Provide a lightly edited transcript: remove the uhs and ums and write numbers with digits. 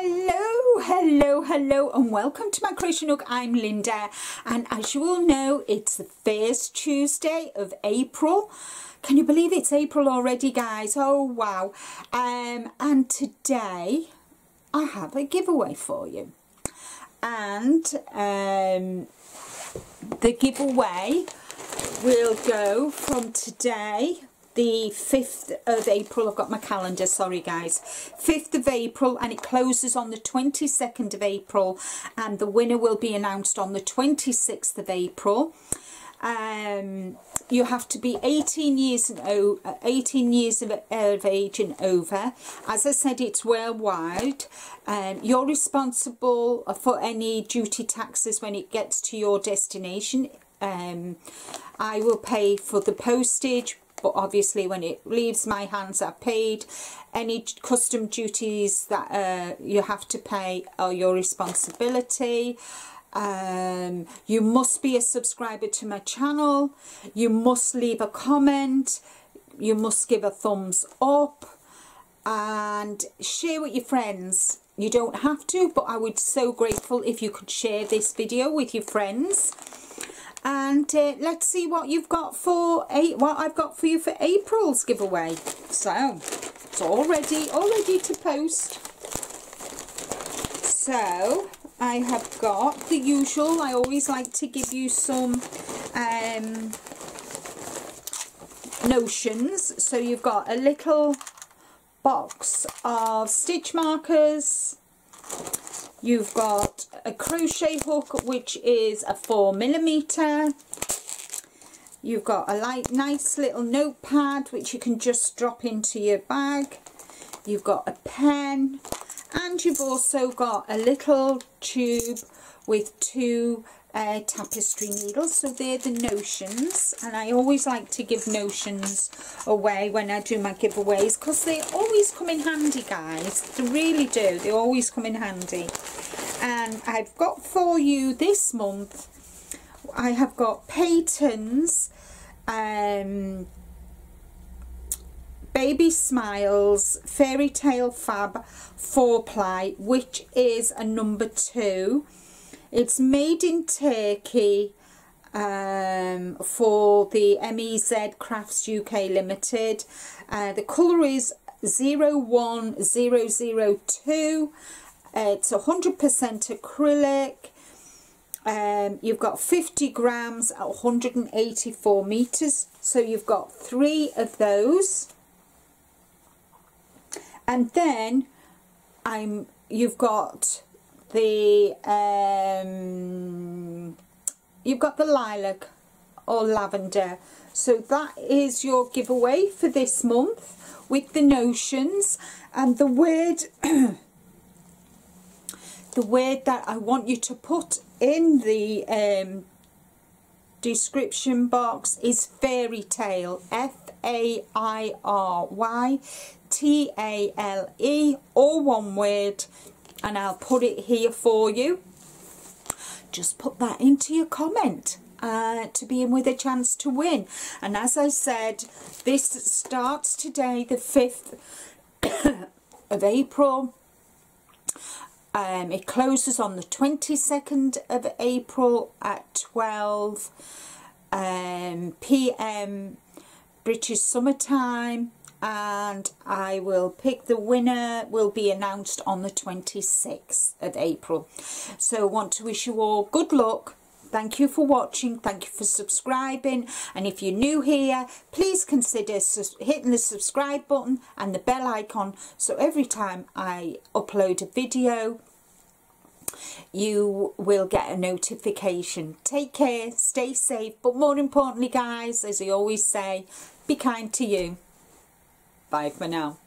Hello, and welcome to my Crochet Nook. I'm Linda, and as you all know, it's the first Tuesday of April. Can you believe it's April already, guys? Oh wow. And today I have a giveaway for you, and the giveaway will go from today, the 5th of April. I've got my calendar, sorry guys, 5th of April, and it closes on the 22nd of April, and the winner will be announced on the 26th of April. You have to be 18 years of age and over. As I said, it's worldwide. You're responsible for any duty taxes when it gets to your destination. I will pay for the postage, but obviously when it leaves my hands, I've paid. Any custom duties that you have to pay are your responsibility. You must be a subscriber to my channel. You must leave a comment. You must give a thumbs up and share with your friends. You don't have to, but I would be so grateful if you could share this video with your friends. And let's see what you've got for what I've got for you for April's giveaway. So it's all ready to post. So I have got the usual. I always like to give you some notions. So you've got a little box of stitch markers. You've got a crochet hook, which is a 4mm. You've got a nice little notepad, which you can just drop into your bag. You've got a pen, and you've also got a little tube with two tapestry needles. So they're the notions, and I always like to give notions away when I do my giveaways, because they always come in handy, guys. They really do. They always come in handy. And I've got for you this month, I have got Peyton's Baby Smiles Fairy Tale Fab 4-ply, which is a number 2. It's made in Turkey for the MEZ Crafts UK Limited. The colour is 01002. It's 100% acrylic. You've got 50 grams at 184 meters. So you've got 3 of those. And then you've got the lilac or lavender. So that is your giveaway for this month with the notions. And the word the word that I want you to put in the description box is fairy tale, FAIRYTALE, all one word, and I'll put it here for you. Just put that into your comment to be in with a chance to win. And as I said, this starts today, the 5th of April. It closes on the 22nd of April at 12 p.m. British summertime, and I will pick the winner. Will be announced on the 26th of April. So I want to wish you all good luck. Thank you for watching, thank you for subscribing, and if you're new here, please consider hitting the subscribe button and the bell icon, so every time I upload a video you will get a notification. Take care, stay safe, but more importantly guys, as I always say, be kind to you. Bye for now.